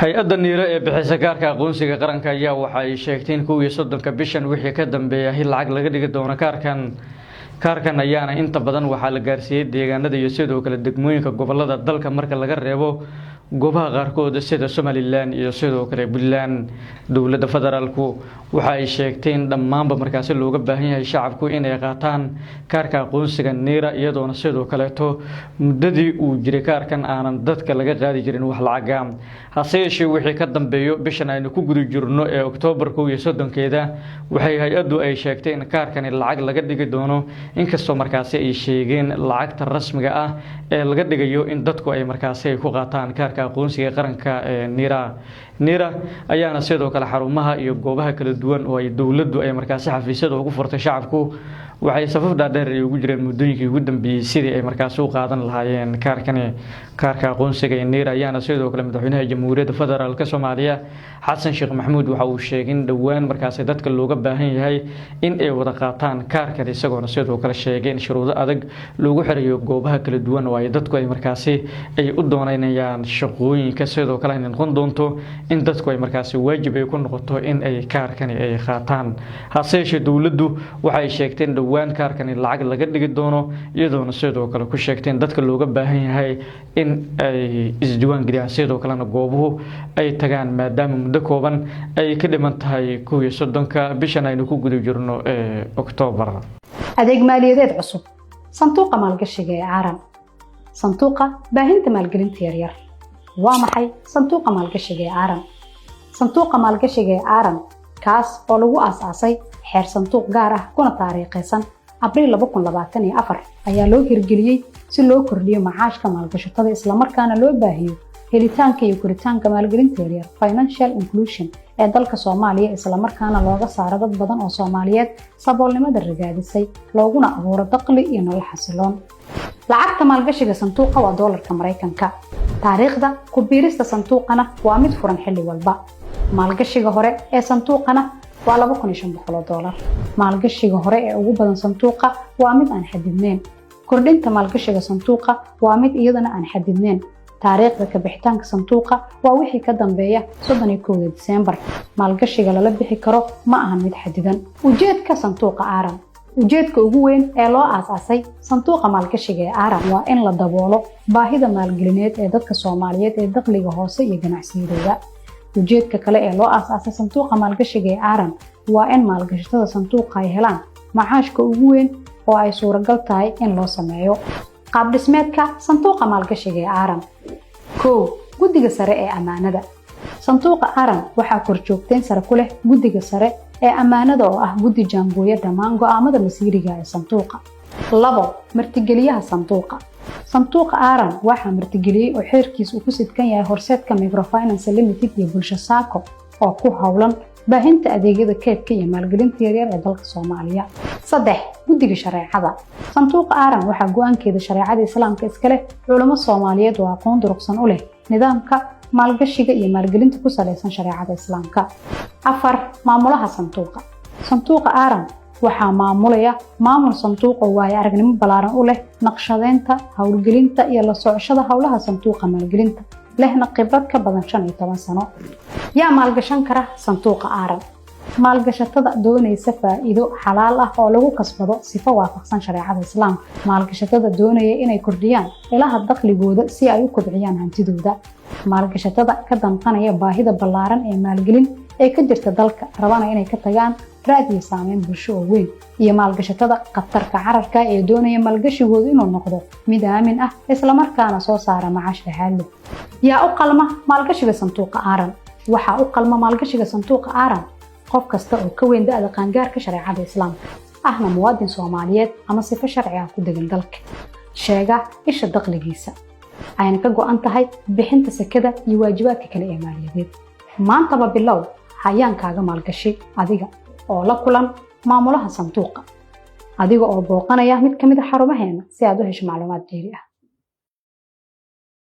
hay-adda niiro ee bixisa kaarka aqoonsiga qaranka ayaa waxa ay sheegteen 11 bishan wixii ka dambeeyay lacag laga dhigi doono kaarkan ayaana inta badan waxaa la gaarsiiyay deegaanada iyo sidoo kale degmooyinka gobolada dalka marka laga reebo goobaha qaarkood sida Somaliland iyo sidoo kale Puntland. Dowladda federaalku waxa ay sheegteen dhammaanba markaas looga baahan yahay shacabku inay qaataan kaarka aqoonsiga niira iyadoona sidoo kale muddadii uu jiray kaarkan aanan dadka laga qaadi jirin wax lacag ah. hase yeeshee wixii ka dambeeyo bishan aynu ku guda jirno ee Oktoobar 13keeda waxay hay-addu ay sheegtay in kaarkani lacag laga dhigi doono inkastoo markaas ay sheegeen lacagta rasmiga ah ee laga dhigayo in dadku ay markaas ay ku qaataan kaarka aqoonsiga qaranka ee niira ayaana sidoo kale xarumaha iyo goobaha kala duwan oo ay dowladdu ay markaas xafiisyada ugu furtay shacabku waxay safaf dhaadheer ay ugu jireen muddooyinkii ugu dambeeyay sidii ay markaas u qaadan lahaayeen kaarka aqoonsiga niira ayaana sidoo kale madaxweynaha jamhuuriyadda federaalka Soomaaliya Xasan Sheekh Maxamuud waxa uu sheegay in dhawaan markaas dadka looga baahan yahay in ay wada qaataan kaarkan isagoo sidoo kale sheegay in shuruudo adag lagu xiriyo goobaha kala duwan oo ay dadku ay markaas ay u doonayaan shaqooyinka sidoo kale in noqon doonto in dadku ay markaas waajib ay ku noqoto in ay kaarkan ay qaataan. hase yeeshee dowladdu waxay sheegteen dhawaan kaarkan lacag laga dhigi doono iyadoona sidoo kale ku sheegteen dadka looga baahan yahay in ay isdiiwaan geliyaan sidoo kalena goobuhu ay tagaan maadaama muddo kooban ay ka dhiman tahay 11 bishan aynu ku guda jirno ee Oktoobar. adeeg maaliyadeed cusub sanduuqa maalgashiga ee Aaran. sanduuqa baahinta maalgelinta yaryar waa maxay sanduuqa maalgashiga ee Aaran? sanduuqa maalgashiga ee Aaran kaas oo lagu aasaasay xeer sanduuq gaar ah kuna taariikhaysan Abriil 2024 ayaa loo hirgeliyay si loo kordhiyo macaashka maalgashatada isla markaana loo baahiyo helitaanka iyo koritaanka maalgelinta yaryar financial inclusion ee dalka Soomaaliya isla markaana looga saaro dad badan oo Soomaaliyeed saboolnimada ragaadisay looguna abuuro dakhli iyo nolol xasiloon. lacagta maalgashiga sanduuqa waa doolarka Mareykanka. taariikhda ku biirista sanduuqana waa mid furan xilli walba. maalgashiga hore ee sanduuqana waa $2,500. maalgashiga hore ee ugu badan sanduuqa waa mid aan xadidneyn. kordhinta maalgashiga sanduuqa waa mid iyadana aan xadidneyn. taariikhda ka bixitaanka sanduuqa waa wixii ka dambeeya 31 Diseembar. maalgashiga lala bixi karo ma ahan mid xadidan. ujeedka sanduuqa Aaran. ujeedka ugu weyn ee loo aasaasay sanduuqa maalgashiga ee Aaran waa in la daboolo baahida maalgelineed ee dadka Soomaaliyeed ee dakhliga hoose iyo ganacsiyadooda. ujeedka kale ee loo aasaasay sanduuqa maalgashiga ee Aaran waa in maalgashatada sanduuqa ay helaan macaashka ugu weyn oo ay suuragal tahay in loo sameeyo. qaab dhismeedka sanduuqa maalgashiga ee Aaran. guddiga sare ee amaanada. sanduuqa Aaran waxaa korjoogteyn sare ku leh guddiga sare ee amaanada oo ah guddi jaangooya dhammaan go'aamada masiiriga ee sanduuqa. martigeliyaha sanduuqa. sanduuqa Aaran waxaa martigeliyay oo xeerkiisu ku sidkan yahay horseedka Microfinance Limited iyo Bulsho Sacco oo ku hawlan baahinta adeegyada kaydka iyo maalgelinta yaryar ee dalka Soomaaliya. guddiga shareecada. sanduuqa Aaran waxaa go'aankeeda shareecada Islaamka iska leh culamo Soomaaliyeed oo aqoon durugsan u leh nidaamka maalgashiga iyo maalgelinta ku saleysan shareecada Islaamka. maamulaha sanduuqa. sanduuqa Aaran waxaa maamulaya maamul sanduuq oo waayo aragnimo ballaaran u leh naqshadeynta, hawlgelinta iyo la socoshada hawlaha sanduuqa maalgelinta lehna khibrad ka badan 15 sano. yaa maalgashan kara sanduuqa Aaran? maalgashatada doonaysa faa'iido xalaal ah oo lagu kasbado sifo waafaqsan shareecada Islaamka. maalgashatada doonaya inay kordhiyaan ilaha dakhligooda si ay u kobciyaan hantidooda. maalgashatada ka danqanaya baahida ballaaran ee maalgelin ee ka jirta dalka rabana inay ka tagaan raad iyo saameyn bulsho oo weyn. iyo maalgashatada qatarka cararka ee doonaya maalgashigooda inuu noqdo mid aamin ah isla markaana soo saara macaash dhaxal. yaa u qalma maalgashiga sanduuqa Aaran? waxaa u qalma maalgashiga sanduuqa Aaran qof kasta oo ka weyn da'da qaangaarka shareecada Islaamka ahna muwaadin Soomaaliyeed ama sifo sharci ah ku degan dalka. sheega isha dakhligiisa ayna ka go'an tahay bixinta sakada iyo waajibaadka kale ee maaliyadeed. maantaba bilow hayaankaaga maalgashi adiga oo la kulan maamulaha sanduuqa adiga oo booqanaya mid ka mid ah xarumaheena si aad u hesho macluumaad dheeri ah.